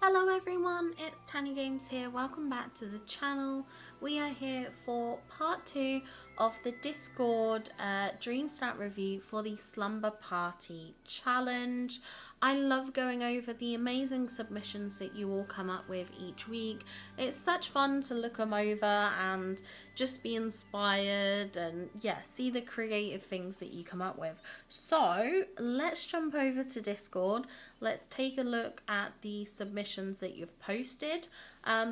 Hello everyone, it's Tanya Games here. Welcome back to the channel. We are here for part 2 of the Discord Dreamsnap review for the Slumber Party challenge. I love going over the amazing submissions that you all come up with each week. It's such fun to look them over and just be inspired and see the creative things that you come up with. So let's jump over to Discord. Let's take a look at the submissions that you've posted.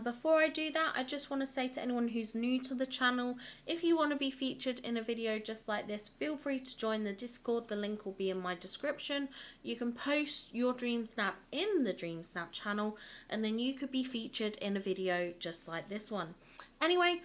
Before I do that, I just want to say to anyone who's new to the channel, if you want to be featured in a video just like this, feel free to join the Discord. The link will be in my description. You can post your Dreamsnap in the Dreamsnap channel and then you could be featured in a video just like this one. Anyway,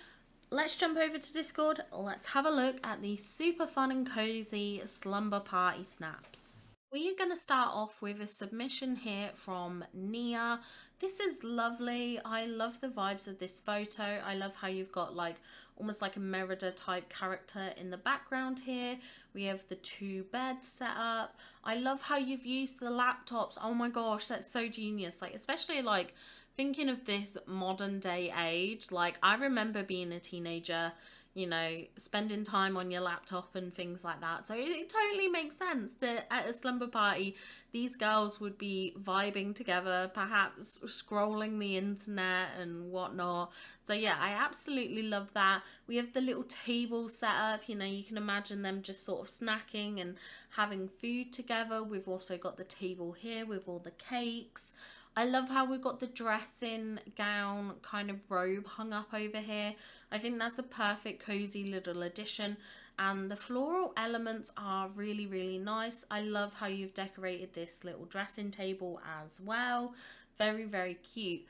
let's jump over to Discord. Let's have a look at these super fun and cozy slumber party snaps. We are going to start off with a submission here from Nia. This is lovely. I love the vibes of this photo. I love how you've got like almost like a Merida type character in the background here. We have the 2 beds set up. I love how you've used the laptops. Oh my gosh, that's so genius. Like, especially like thinking of this modern day age. Like, I remember being a teenager, you know, spending time on your laptop and things like that. So it totally makes sense that at a slumber party, these girls would be vibing together, perhaps scrolling the internet and whatnot. So yeah, I absolutely love that. We have the little table set up, you know, you can imagine them just sort of snacking and having food together. We've also got the table here with all the cakes. I love how we've got the dressing gown kind of robe hung up over here. I think that's a perfect cozy little addition, and the floral elements are really, really nice. I love how you've decorated this little dressing table as well. Very, very cute.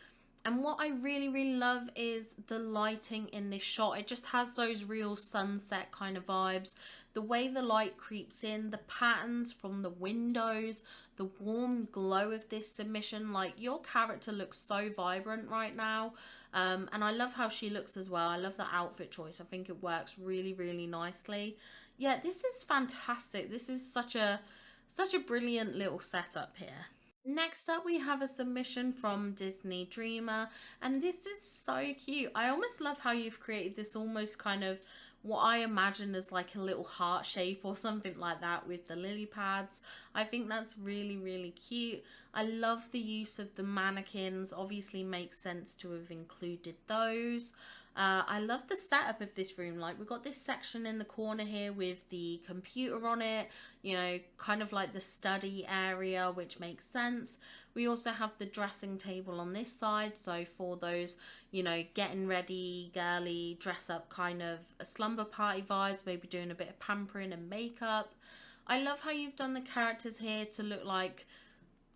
And what I really, really love is the lighting in this shot. It just has those real sunset kind of vibes. The way the light creeps in, the patterns from the windows, the warm glow of this submission. Like, your character looks so vibrant right now. And I love how she looks as well. I love the outfit choice. I think it works really, really nicely. Yeah, this is fantastic. This is such a brilliant little setup here. Next up, we have a submission from Disney Dreamer, and this is so cute. I almost love how you've created this almost kind of what I imagine as like a little heart shape or something like that with the lily pads. I think that's really, really cute. I love the use of the mannequins. Obviously makes sense to have included those. I love the setup of this room. Like, we've got this section in the corner here with the computer on it, you know, kind of like the study area, which makes sense. We also have the dressing table on this side, so for those, you know, getting ready, girly, dress up kind of a slumber party vibes, maybe doing a bit of pampering and makeup. I love how you've done the characters here to look like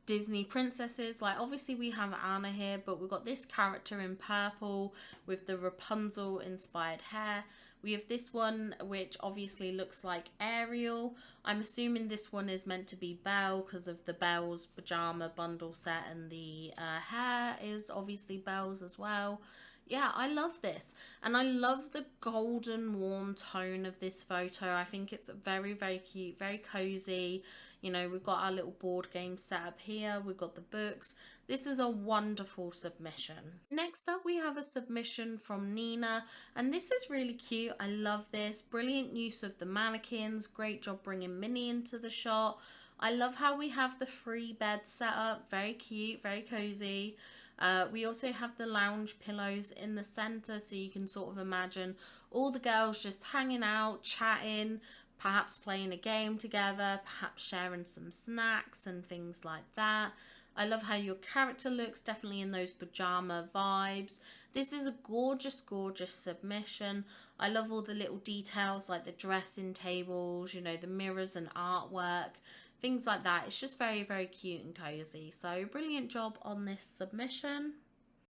Disney princesses. Like, obviously we have Anna here, but we've got this character in purple with the Rapunzel inspired hair. We have this one which obviously looks like Ariel. I'm assuming this one is meant to be Belle because of the Belle's pajama bundle set, and the hair is obviously Belle's as well. Yeah, I love this, and I love the golden warm tone of this photo. I think it's very, very cute, very cozy. You know, we've got our little board game set up here, we've got the books. This is a wonderful submission. Next up, we have a submission from Nina, and this is really cute. I love this. Brilliant use of the mannequins, great job bringing Minnie into the shot. I love how we have the 3 beds set up, very cute, very cozy. We also have the lounge pillows in the center, so you can sort of imagine all the girls just hanging out, chatting, perhaps playing a game together, perhaps sharing some snacks and things like that. I love how your character looks, definitely in those pajama vibes. This is a gorgeous, gorgeous submission. I love all the little details like the dressing tables, you know, the mirrors and artwork, things like that. It's just very, very cute and cozy. So brilliant job on this submission.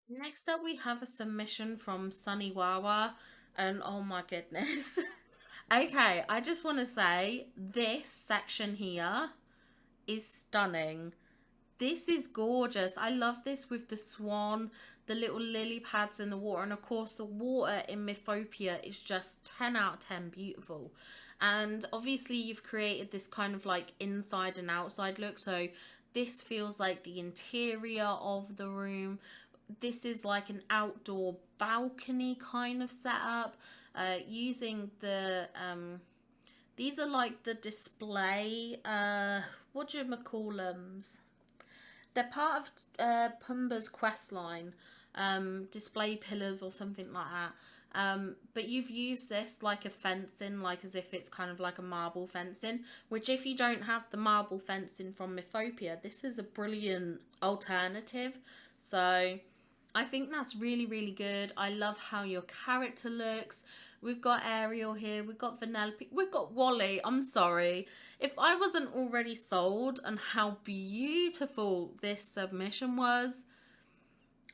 Next up, we have a submission from Sunny Wawa, and oh my goodness. Okay, I just want to say this section here is stunning. This is gorgeous. I love this with the swan, the little lily pads in the water, and of course the water in Mythopia is just 10 out of 10 beautiful. And obviously you've created this kind of like inside and outside look, so this feels like the interior of the room. This is like an outdoor balcony kind of setup, using the these are like the display, what do you call them? They're part of Pumbaa's quest line, display pillars or something like that. But you've used this like a fencing, like as if it's kind of like a marble fencing, which if you don't have the marble fencing from Mythopia, this is a brilliant alternative. So I think that's really, really good. I love how your character looks. We've got Ariel here. We've got Vanellope. We've got Wally. I'm sorry. If I wasn't already sold on how beautiful this submission was,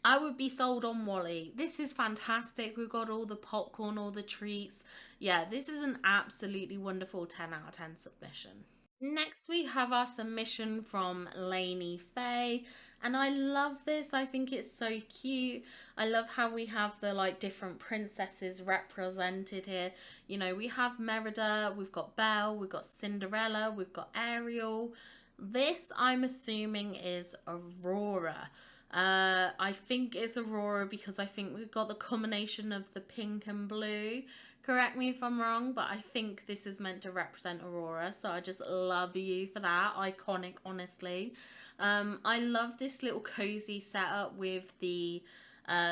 I would be sold on Wally. This is fantastic. We've got all the popcorn, all the treats. Yeah, this is an absolutely wonderful 10 out of 10 submission. Next, we have our submission from Lainey Faye, and I love this. I think it's so cute. I love how we have the like different princesses represented here. You know, we have Merida, we've got Belle, we've got Cinderella, we've got Ariel. This, I'm assuming, is Aurora. I think it's Aurora because I think we've got the combination of the pink and blue. Correct me if I'm wrong, but I think this is meant to represent Aurora, so I just love you for that. Iconic, honestly. I love this little cozy setup with the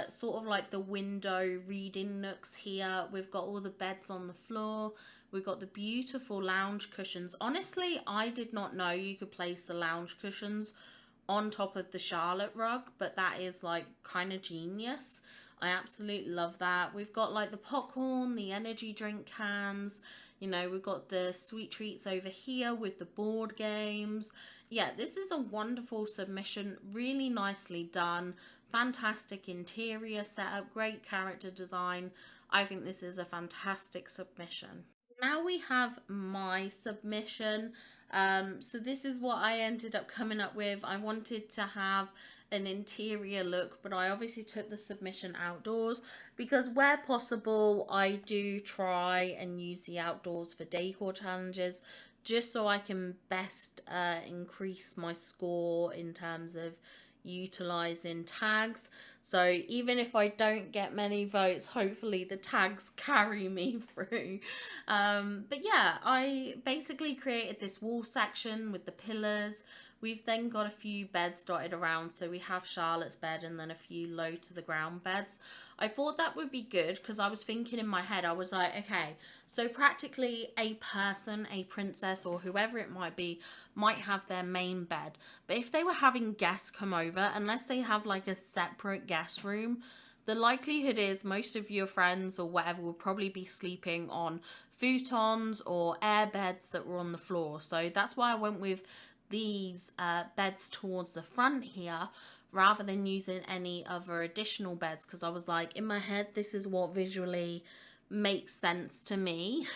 sort of like the window reading nooks here. We've got all the beds on the floor. We've got the beautiful lounge cushions. Honestly, I did not know you could place the lounge cushions on top of the Charlotte rug, but that is like kind of genius. I absolutely love that. We've got like the popcorn, the energy drink cans, you know, we've got the sweet treats over here with the board games. Yeah, this is a wonderful submission, really nicely done, fantastic interior setup, great character design. I think this is a fantastic submission. Now we have my submission. So this is what I ended up coming up with. I wanted to have an interior look, but I obviously took the submission outdoors because where possible I do try and use the outdoors for decor challenges, just so I can best increase my score in terms of utilizing tags. So even if I don't get many votes, hopefully the tags carry me through. But yeah, I basically created this wall section with the pillars. We've then got a few beds dotted around, so we have Charlotte's bed and then a few low to the ground beds. I thought that would be good because I was thinking in my head, I was like, okay, so practically a person, a princess or whoever it might be, might have their main bed. But if they were having guests come over, unless they have like a separate guest room, the likelihood is most of your friends or whatever will probably be sleeping on futons or air beds that were on the floor. So that's why I went with these beds towards the front here rather than using any other additional beds, because I was like, in my head, this is what visually makes sense to me.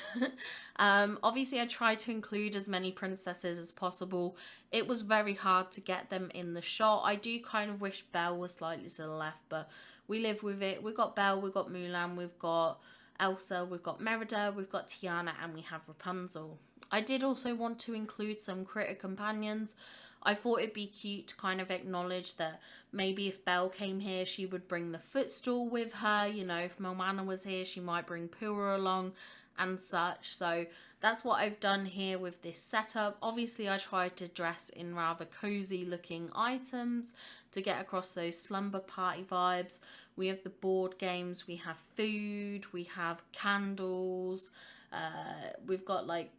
Obviously I tried to include as many princesses as possible. It was very hard to get them in the shot. I do kind of wish Belle was slightly to the left, but we live with it. We've got Belle, we've got Mulan, we've got Elsa, we've got Merida, we've got Tiana, and we have Rapunzel. I did also want to include some critter companions. I thought it'd be cute to kind of acknowledge that maybe if Belle came here, she would bring the footstool with her. You know, if Moana was here, she might bring Pura along and such. So that's what I've done here with this setup. Obviously, I tried to dress in rather cozy looking items to get across those slumber party vibes. We have the board games, we have food, we have candles, we've got like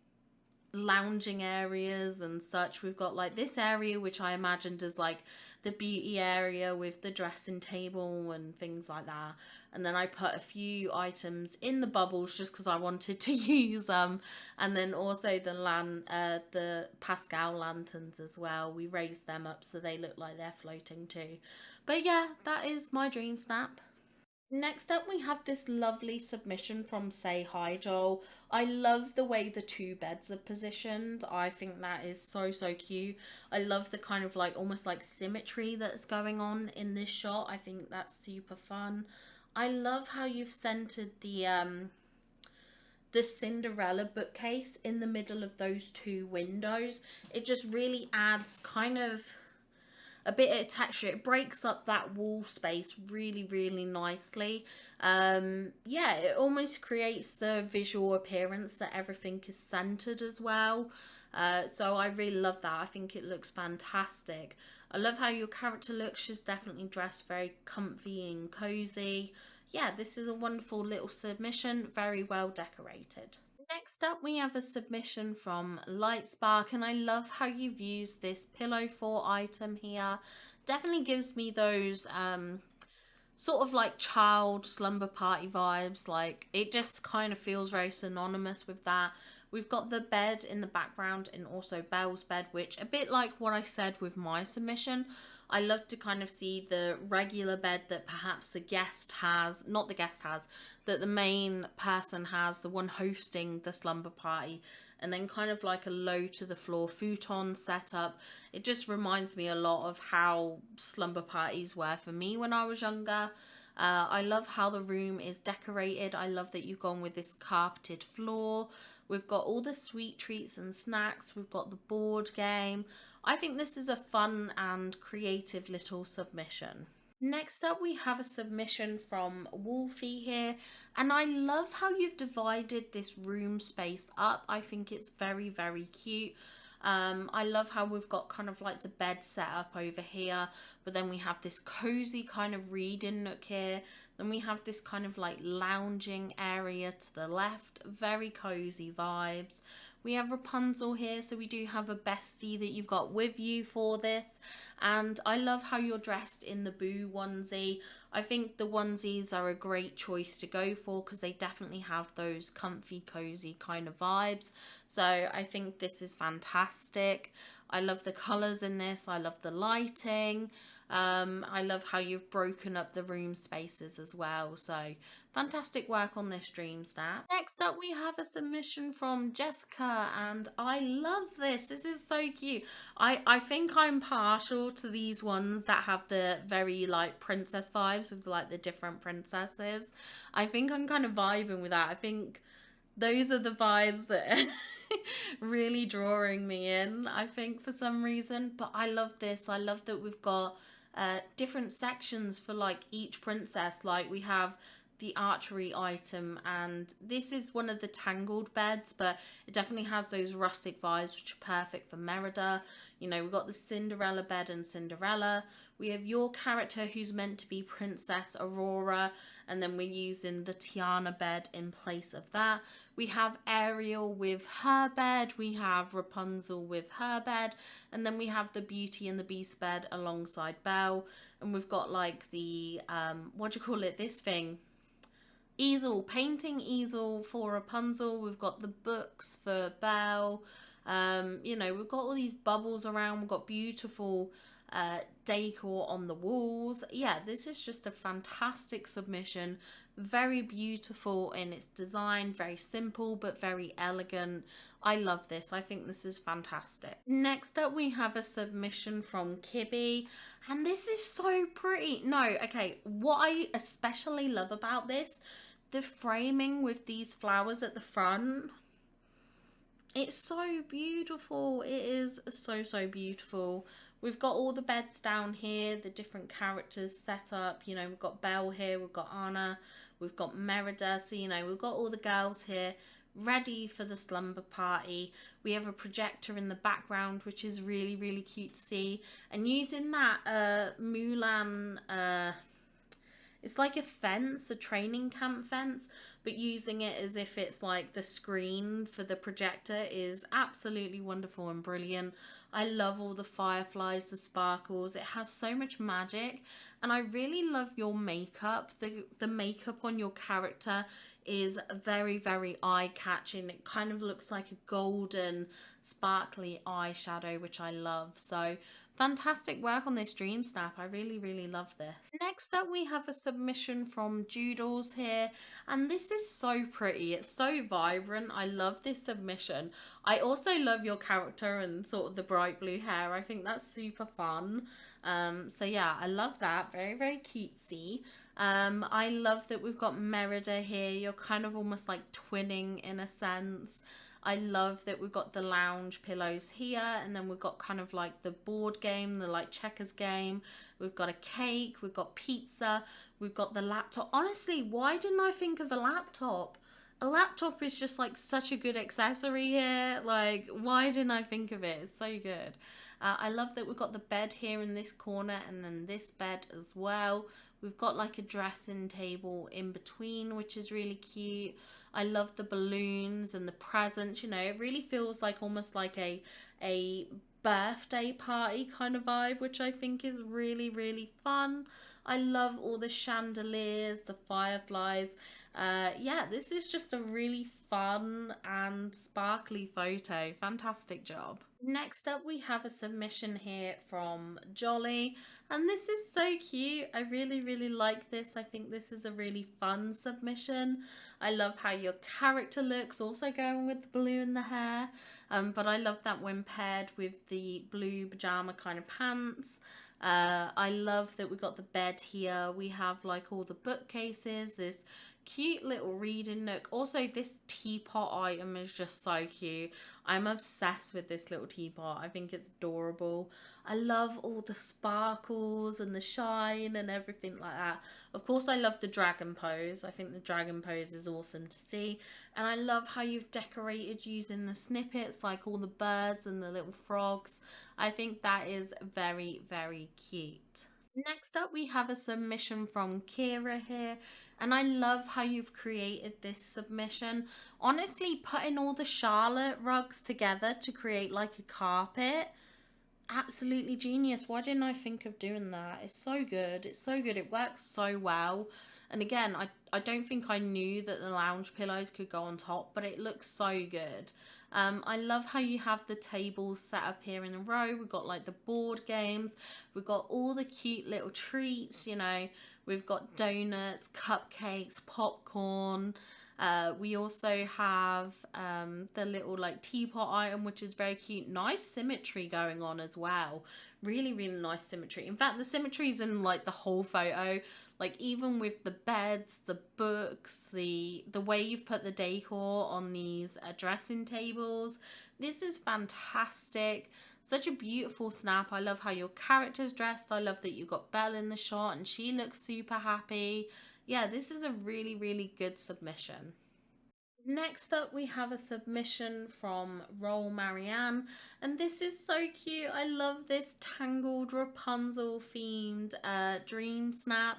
lounging areas and such. We've got like this area which I imagined as like the beauty area with the dressing table and things like that, and then I put a few items in the bubbles just because I wanted to use and then also the Pascal lanterns as well. We raised them up so they look like they're floating too. But yeah, that is my Dreamsnap. Next up, we have this lovely submission from Say Hi Joel. I love the way the two beds are positioned. I think that is so, so cute. I love the kind of like almost like symmetry that's going on in this shot. I think that's super fun. I love how you've centered the Cinderella bookcase in the middle of those two windows. It just really adds kind of a bit of texture. It breaks up that wall space really, really nicely. Yeah, it almost creates the visual appearance that everything is centered as well. So I really love that. I think it looks fantastic. I love how your character looks. She's definitely dressed very comfy and cozy. Yeah, this is a wonderful little submission, very well decorated. Next up, we have a submission from Lightspark, and I love how you've used this pillow fort item here. Definitely gives me those sort of like child slumber party vibes. Like, it just kind of feels very synonymous with that. We've got the bed in the background and also Belle's bed, which, a bit like what I said with my submission, I love to kind of see the regular bed that perhaps the guest has, not the guest has, that the main person has, the one hosting the slumber party, and then kind of like a low to the floor futon setup. It just reminds me a lot of how slumber parties were for me when I was younger. I love how the room is decorated. I love that you've gone with this carpeted floor. We've got all the sweet treats and snacks. We've got the board game. I think this is a fun and creative little submission. Next up, we have a submission from Wolfie here, and I love how you've divided this room space up. I think it's very, very cute. I love how we've got kind of like the bed set up over here, but then we have this cozy kind of reading nook here. Then we have this kind of like lounging area to the left, very cozy vibes. We have Rapunzel here, so we do have a bestie that you've got with you for this. And I love how you're dressed in the Boo onesie. I think the onesies are a great choice to go for because they definitely have those comfy, cozy kind of vibes. So I think this is fantastic. I love the colours in this. I love the lighting. I love how you've broken up the room spaces as well. So fantastic work on this Dreamsnap. Next up, we have a submission from Jessica, and I love this. This is so cute. I think I'm partial to these ones that have the very like princess vibes with like the different princesses. I think I'm kind of vibing with that. I think those are the vibes that are really drawing me in, I think, for some reason. But I love this. I love that we've got different sections for like each princess. Like, we have the archery item, and this is one of the tangled beds, but it definitely has those rustic vibes which are perfect for Merida. You know, we've got the Cinderella bed and Cinderella. We have your character who's meant to be Princess Aurora, and then we're using the Tiana bed in place of that. We have Ariel with her bed, we have Rapunzel with her bed, and then we have the Beauty and the Beast bed alongside Belle. And we've got like the, what do you call it, this thing? Easel, painting easel for Rapunzel. We've got the books for Belle. You know, we've got all these bubbles around. We've got beautiful decor on the walls. Yeah, this is just a fantastic submission. Very beautiful in its design, very simple but very elegant. I love this. I think this is fantastic. Next up, we have a submission from Kibby, and this is so pretty. No, okay, what I especially love about this, the framing with these flowers at the front. It's so beautiful. It is so, so beautiful. We've got all the beds down here, the different characters set up. You know, we've got Belle here, we've got Anna, we've got Merida. So, you know, we've got all the girls here ready for the slumber party. We have a projector in the background, which is really, really cute to see. And using that Mulan... it's like a fence, a training camp fence, but using it as if it's like the screen for the projector is absolutely wonderful and brilliant. I love all the fireflies, the sparkles. It has so much magic, and I really love your makeup. The makeup on your character is very, very eye-catching. It kind of looks like a golden, sparkly eyeshadow, which I love. So fantastic work on this Dreamsnap. I really, really love this. Next up, we have a submission from Doodles here, and this is so pretty. It's so vibrant. I love this submission. I also love your character and sort of the bright blue hair. I think that's super fun. So yeah, I love that. Very, very cutesy. I love that we've got Merida here. You're kind of almost like twinning in a sense. I love that we've got the lounge pillows here, and then we've got kind of like the board game, the like checkers game. We've got a cake, we've got pizza, we've got the laptop. Honestly, why didn't I think of a laptop? A laptop is just like such a good accessory here. Like, why didn't I think of it? It's so good. I love that we've got the bed here in this corner and then this bed as well. We've got like a dressing table in between, which is really cute. I love the balloons and the presents. You know, it really feels like almost like a birthday party kind of vibe, which I think is really, really fun. I love all the chandeliers, the fireflies. Yeah, this is just a really fun and sparkly photo. Fantastic job. Next up, we have a submission here from Jolly, and this is so cute. I really, really like this. I think this is a really fun submission. I love how your character looks, also going with the blue in the hair. But I love that when paired with the blue pajama kind of pants. I love that we got the bed here. We have like all the bookcases, this cute little reading nook. Also, this teapot item is just so cute. I'm obsessed with this little teapot. I think it's adorable. I love all the sparkles and the shine and everything like that. Of course, I love the dragon pose. I think the dragon pose is awesome to see. And I love how you've decorated using the snippets, like all the birds and the little frogs. I think that is very, very cute. Next up, we have a submission from Kira here, and I love how you've created this submission. Honestly, putting all the Charlotte rugs together to create like a carpet, absolutely genius. Why didn't I think of doing that? It's so good. It's so good. It works so well. And again, I don't think I knew that the lounge pillows could go on top, but it looks so good. I love how you have the tables set up here in a row. We've got like the board games. We've got all the cute little treats, you know. We've got donuts, cupcakes, popcorn. We also have the little like teapot item, which is very cute. Nice symmetry going on as well. Really, really nice symmetry. In fact, the symmetry is in like the whole photo. Like even with the beds, the books, the way you've put the decor on these dressing tables. This is fantastic. Such a beautiful snap. I love how your character's dressed. I love that you got Belle in the shot and she looks super happy. Yeah, this is a really, really good submission. Next up, we have a submission from Roll Marianne, and this is so cute. I love this tangled Rapunzel themed Dreamsnap.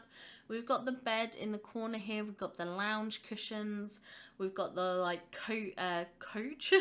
We've got the bed in the corner here. We've got the lounge cushions. We've got the like coach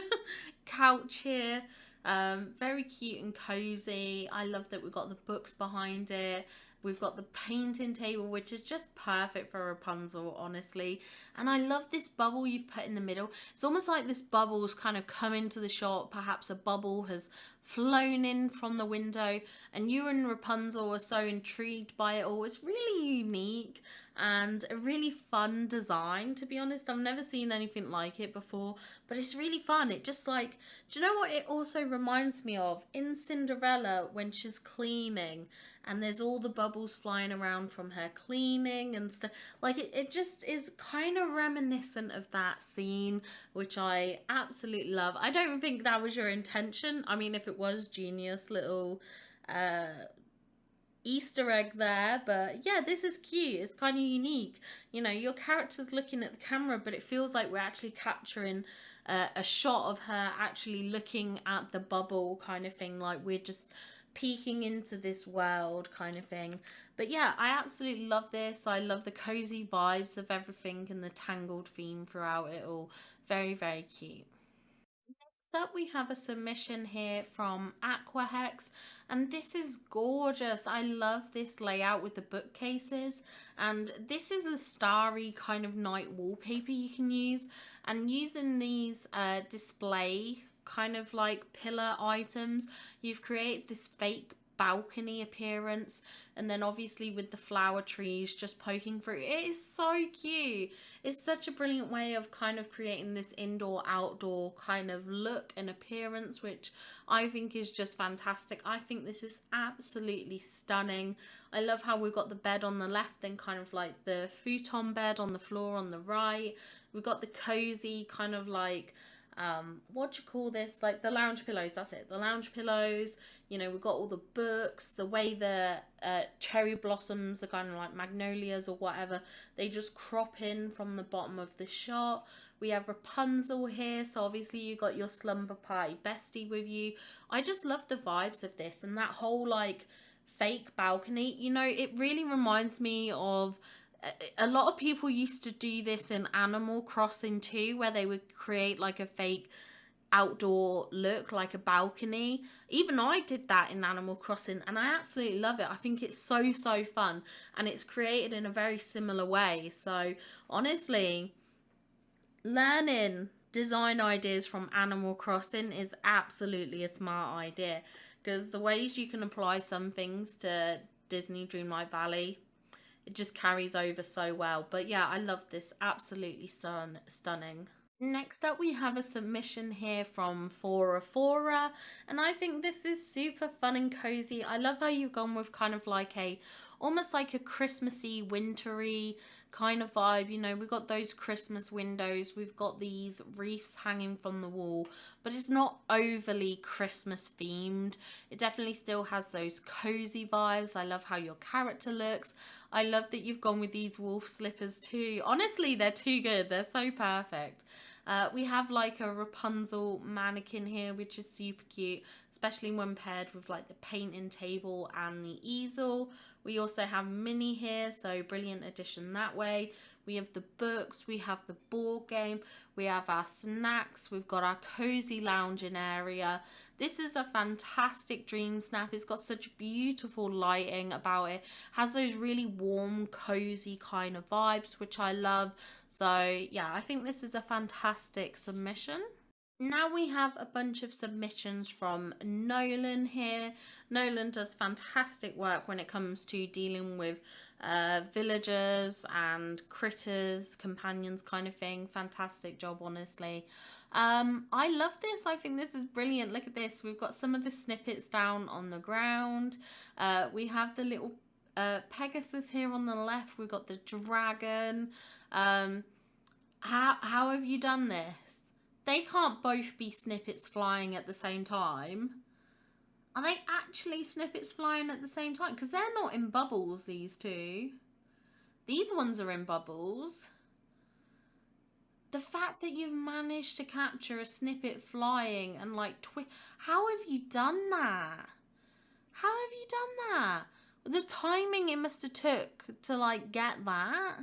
couch here. Very cute and cozy. I love that we've got the books behind it. We've got the painting table, which is just perfect for Rapunzel, honestly. And I love this bubble you've put in the middle. It's almost like this bubble's kind of come into the shot. Perhaps a bubble has flown in from the window and you and Rapunzel are so intrigued by it all. It's really unique and a really fun design, to be honest. I've never seen anything like it before, but it's really fun. It just like, do you know what it also reminds me of? In Cinderella, when she's cleaning and there's all the bubbles flying around from her cleaning and stuff. Like it just is kind of reminiscent of that scene, which I absolutely love. I don't think that was your intention. I mean, if it was, genius little Easter egg there, but yeah, this is cute. It's kind of unique. You know, your character's looking at the camera, but it feels like we're actually capturing a shot of her actually looking at the bubble kind of thing. Like we're just peeking into this world kind of thing. But yeah, I absolutely love this. I love the cozy vibes of everything and the tangled theme throughout it all. Very, very cute. Up we have a submission here from Aquahex, and this is gorgeous. I love this layout with the bookcases, and this is a starry kind of night wallpaper you can use, and using these display kind of like pillar items, you've created this fake balcony appearance, and then obviously with the flower trees just poking through. It is so cute. It's such a brilliant way of kind of creating this indoor outdoor kind of look and appearance, which I think is just fantastic. I think this is absolutely stunning. I love how we've got the bed on the left and kind of like the futon bed on the floor on the right. We've got the cozy kind of like what do you call this, like the lounge pillows, that's it, the lounge pillows. You know, we've got all the books, the way the cherry blossoms are kind of like magnolias or whatever, they just crop in from the bottom of the shot. We have Rapunzel here, so obviously you got your slumber party bestie with you. I just love the vibes of this, and that whole like fake balcony, you know, it really reminds me of a lot of people used to do this in Animal Crossing too, where they would create like a fake outdoor look, like a balcony. Even I did that in Animal Crossing, and I absolutely love it. I think it's so fun, and it's created in a very similar way. So honestly, learning design ideas from Animal Crossing is absolutely a smart idea, because the ways you can apply some things to Disney Dreamlight Valley, it just carries over so well. But yeah, I love this. Absolutely stunning. Next up, we have a submission here from Fora, and I think this is super fun and cozy. I love how you've gone with kind of like almost like a Christmassy, wintry kind of vibe. You know, we've got those Christmas windows, we've got these wreaths hanging from the wall, but it's not overly Christmas themed. It definitely still has those cozy vibes. I love how your character looks. I love that you've gone with these wolf slippers too. Honestly, they're too good. They're so perfect. We have like a Rapunzel mannequin here, which is super cute, especially when paired with like the painting table and the easel. We also have Minnie here, so brilliant addition that way. We have the books, we have the board game, we have our snacks, we've got our cozy lounging area. This is a fantastic Dreamsnap. It's got such beautiful lighting about it. Has those really warm, cozy kind of vibes, which I love. So yeah, I think this is a fantastic submission. Now we have a bunch of submissions from Nolan here. Nolan does fantastic work when it comes to dealing with villagers and critters, companions kind of thing. Fantastic job, honestly. I love this. I think this is brilliant. Look at this. We've got some of the snippets down on the ground. We have the little Pegasus here on the left. We've got the dragon. How have you done this? They can't both be snippets flying at the same time. Are they actually snippets flying at the same time? Because they're not in bubbles, these two. These ones are in bubbles. The fact that you've managed to capture a snippet flying and like how have you done that? How have you done that? The timing it must have took to like get that.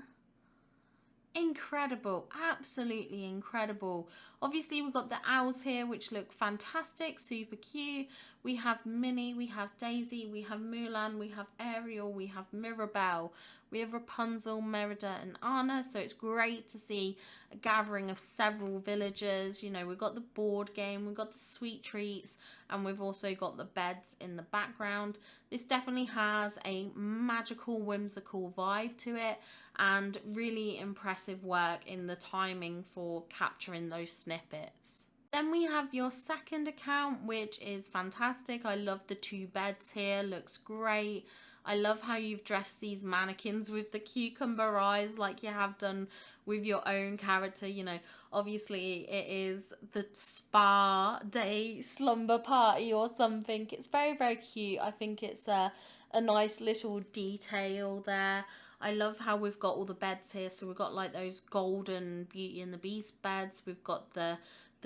Incredible, absolutely incredible. Obviously we've got the owls here, which look fantastic, super cute. We have Minnie, we have Daisy, we have Mulan, we have Ariel, we have Mirabelle, we have Rapunzel, Merida and Anna. So it's great to see a gathering of several villagers. You know, we've got the board game, we've got the sweet treats, and we've also got the beds in the background. This definitely has a magical, whimsical vibe to it, and really impressive work in the timing for capturing those snippets. Then we have your second account, which is fantastic. I love the two beds here, looks great. I love how you've dressed these mannequins with the cucumber eyes like you have done with your own character. You know, obviously it is the spa day slumber party or something. It's very cute. I think it's a nice little detail there. I love how we've got all the beds here. So we've got like those golden Beauty and the Beast beds. We've got the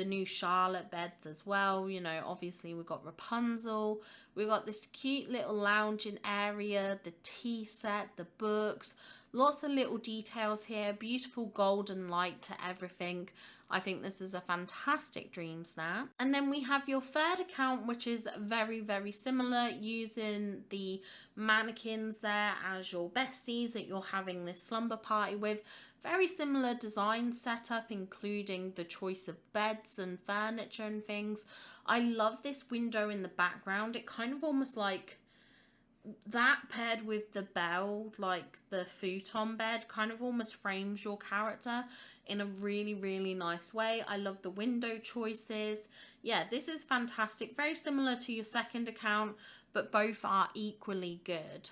new Charlotte beds as well. You know, obviously we've got Rapunzel. We've got this cute little lounging area, the tea set, the books. Lots of little details here. Beautiful golden light to everything. I think this is a fantastic Dreamsnap. And then we have your third account, which is very similar, using the mannequins there as your besties that you're having this slumber party with. Very similar design setup, including the choice of beds and furniture and things. I love this window in the background. It kind of almost like that paired with the bell, like the futon bed, kind of almost frames your character in a really, really nice way. I love the window choices. Yeah, this is fantastic. Very similar to your second account, but both are equally good.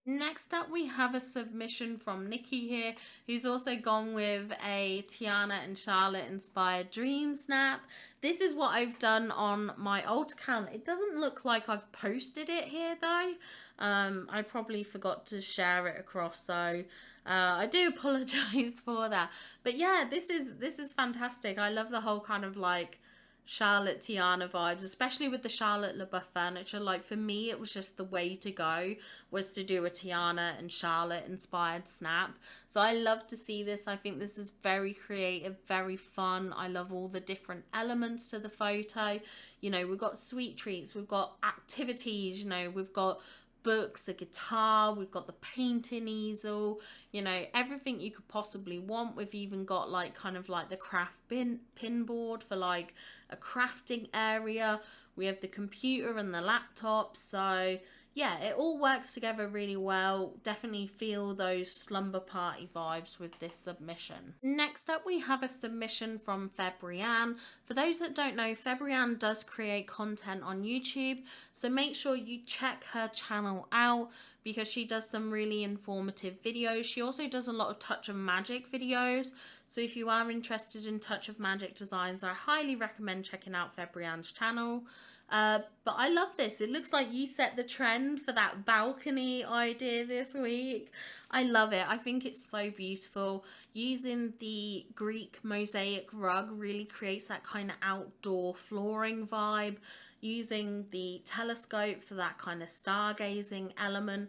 Next up, we have a submission from Nikki here, who's also gone with a Tiana and Charlotte inspired Dreamsnap. This is what I've done on my old account. It doesn't look like I've posted it here though. I probably forgot to share it across, so I do apologize for that. But yeah, this is fantastic. I love the whole kind of like Charlotte Tiana vibes, especially with the Charlotte LeBuff furniture. Like for me, it was just the way to go was to do a Tiana and Charlotte inspired snap. So I love to see this. I think this is very creative, very fun. I love all the different elements to the photo. You know, we've got sweet treats, we've got activities, you know, we've got books, a guitar, we've got the painting easel, you know, everything you could possibly want. We've even got like kind of like the craft pin board for like a crafting area. We have the computer and the laptop. So yeah, it all works together really well. Definitely feel those slumber party vibes with this submission. Next up, we have a submission from Fabrienne. For those that don't know, Fabrienne does create content on YouTube, so make sure you check her channel out because she does some really informative videos. She also does a lot of Touch of Magic videos, so if you are interested in Touch of Magic designs, I highly recommend checking out Fabrienne's channel. But I love this. It looks like you set the trend for that balcony idea this week. I love it. I think it's so beautiful. Using the Greek mosaic rug really creates that kind of outdoor flooring vibe. Using the telescope for that kind of stargazing element.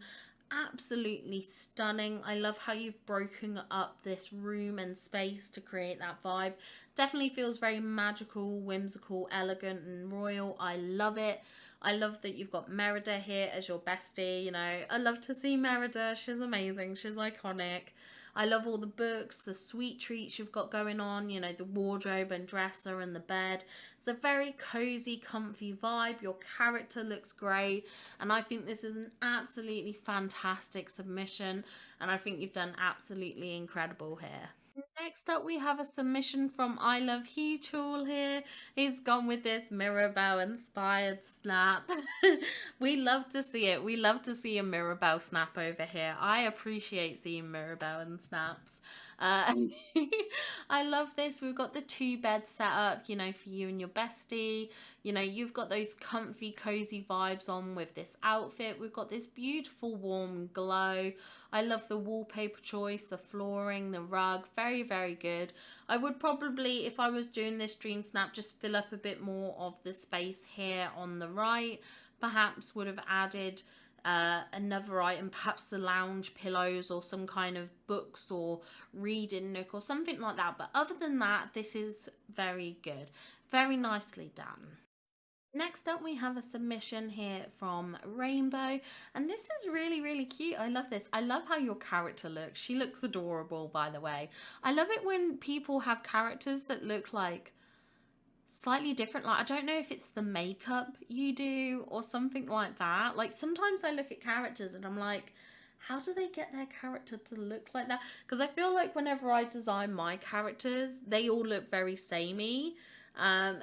Absolutely stunning. I love how you've broken up this room and space to create that vibe. Definitely feels very magical, whimsical, elegant and royal. I love it. I love that you've got Merida here as your bestie. You know, I love to see Merida. She's amazing. She's iconic. I love all the books, the sweet treats you've got going on, you know, the wardrobe and dresser and the bed. It's a very cozy, comfy vibe. Your character looks great. And I think this is an absolutely fantastic submission. And I think you've done absolutely incredible here. Next up, we have a submission from I Love Huchul here. He's gone with this Mirabelle inspired snap. We love to see it. We love to see a Mirabelle snap over here. I appreciate seeing Mirabelle and snaps. I love this. We've got the 2 beds set up, you know, for you and your bestie. You know, you've got those comfy, cozy vibes on with this outfit. We've got this beautiful warm glow. I love the wallpaper choice, the flooring, the rug. Very, very good. I would probably, if I was doing this Dreamsnap, just fill up a bit more of the space here on the right. Perhaps would have added another item, perhaps the lounge pillows or some kind of books or reading nook or something like that. But other than that, this is very good. Very nicely done. Next up, we have a submission here from Rainbow, and this is really, really cute. I love this. I love how your character looks. She looks adorable, by the way. I love it when people have characters that look like slightly different. Like, I don't know if it's the makeup you do or something like that. Like, sometimes I look at characters and I'm like, how do they get their character to look like that? Because I feel like whenever I design my characters, they all look very samey. Um,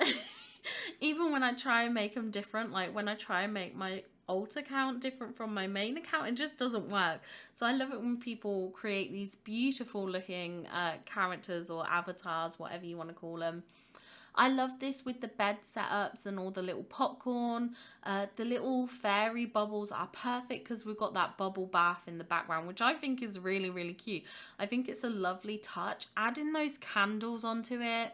even when I try and make them different, like when I try and make my alt account different from my main account, it just doesn't work. So I love it when people create these beautiful looking characters or avatars, whatever you want to call them. I love this with the bed setups and all the little popcorn. The little fairy bubbles are perfect because we've got that bubble bath in the background, which I think is really, really cute. I think it's a lovely touch. Adding those candles onto it,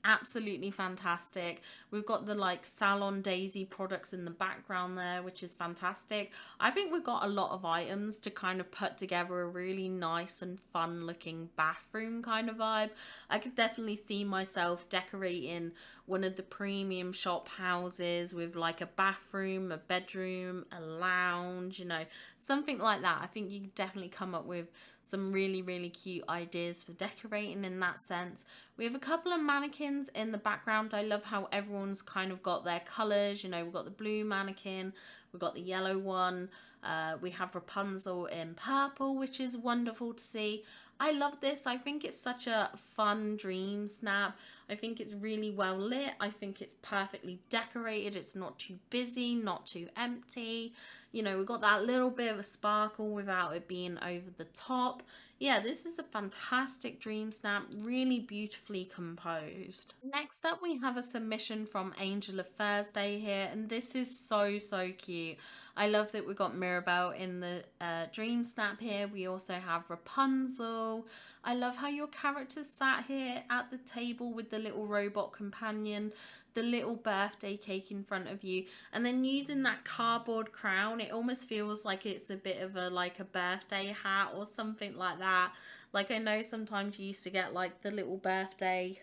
absolutely fantastic. We've got the like Salon Daisy products in the background there, which is fantastic. I think we've got a lot of items to kind of put together a really nice and fun looking bathroom kind of vibe. I could definitely see myself decorating one of the premium shop houses with like a bathroom, a bedroom, a lounge, you know, something like that. I think you could definitely come up with some really, really cute ideas for decorating in that sense. We have a couple of mannequins in the background. I love how everyone's kind of got their colours. You know, we've got the blue mannequin, we've got the yellow one, we have Rapunzel in purple, which is wonderful to see. I love this. I think it's such a fun dream snap. I think it's really well lit. I think it's perfectly decorated. It's not too busy, not too empty. You know, we've got that little bit of a sparkle without it being over the top. Yeah, this is a fantastic dream snap, really beautifully composed. Next up, we have a submission from Angel of Thursday here, and this is so, so cute. I love that we got Mirabelle in the dream snap here. We also have Rapunzel. I love how your character sat here at the table with the little robot companion, the little birthday cake in front of you, and then using that cardboard crown. It almost feels like it's a bit of a birthday hat or something like that. Like, I know sometimes you used to get like the little birthday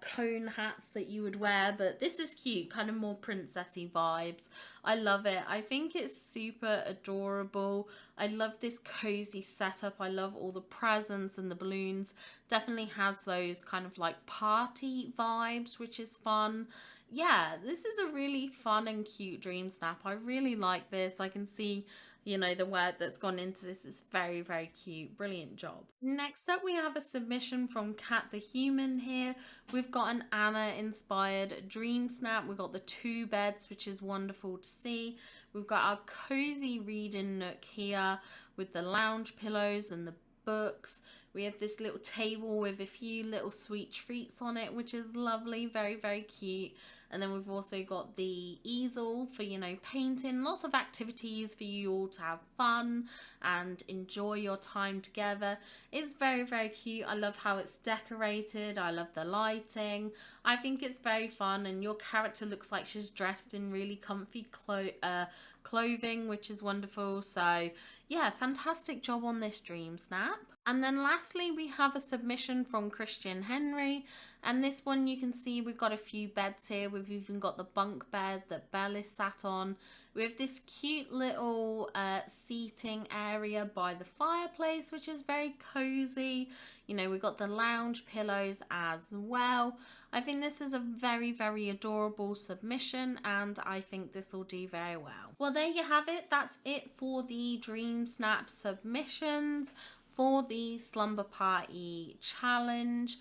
cone hats that you would wear, but this is cute, kind of more princessy vibes. I love it. I think it's super adorable. I love this cozy setup. I love all the presents and the balloons. Definitely has those kind of like party vibes, which is fun. Yeah, this is a really fun and cute dream snap. I really like this. I can see, you know, the work that's gone into this is very, very cute. Brilliant job. Next up, we have a submission from Cat the Human here. We've got an Anna inspired dream snap. We've got the 2 beds, which is wonderful to see. We've got our cozy reading nook here with the lounge pillows and the books. We have this little table with a few little sweet treats on it, which is lovely, very, very cute. And then we've also got the easel for, you know, painting. Lots of activities for you all to have fun and enjoy your time together. It's very, very cute. I love how it's decorated. I love the lighting. I think it's very fun, and your character looks like she's dressed in really comfy clothing, which is wonderful. So yeah, fantastic job on this dream snap. And then lastly, we have a submission from Christian Henry, and this one you can see we've got a few beds here. We've even got the bunk bed that Belle is sat on. We have this cute little seating area by the fireplace, which is very cozy. You know, we've got the lounge pillows as well. I think this is a very, very adorable submission, and I think this will do very well. Well, there you have it. That's it for the Dream Snap submissions for the Slumber Party challenge.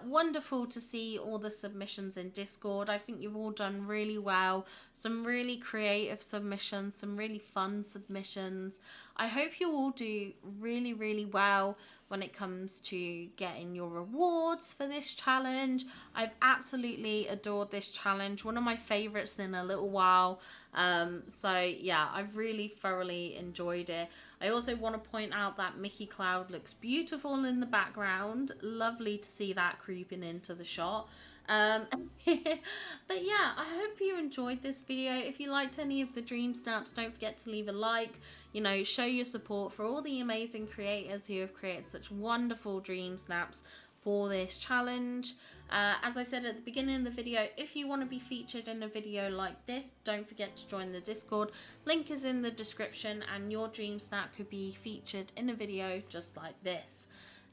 Wonderful to see all the submissions in Discord. I think you've all done really well. Some really creative submissions, some really fun submissions. I hope you all do really, really well when it comes to getting your rewards for this challenge. I've absolutely adored this challenge, one of my favorites in a little while. So yeah, I've really thoroughly enjoyed it. I also want to point out that Mickey Cloud looks beautiful in the background. Lovely to see that creeping into the shot. But yeah, I hope you enjoyed this video. If you liked any of the dream snaps, don't forget to leave a like. You know, show your support for all the amazing creators who have created such wonderful dream snaps for this challenge. As I said at the beginning of the video, if you want to be featured in a video like this, don't forget to join the Discord. Link is in the description, and your dream snap could be featured in a video just like this.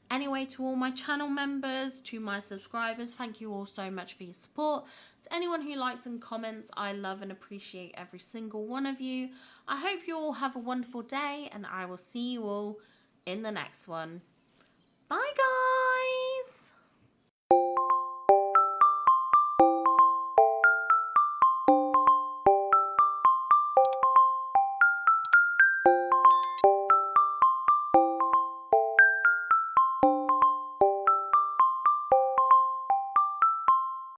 Anyway, to all my channel members, to my subscribers, thank you all so much for your support. To anyone who likes and comments, I love and appreciate every single one of you. I hope you all have a wonderful day, and I will see you all in the next one. Bye, guys!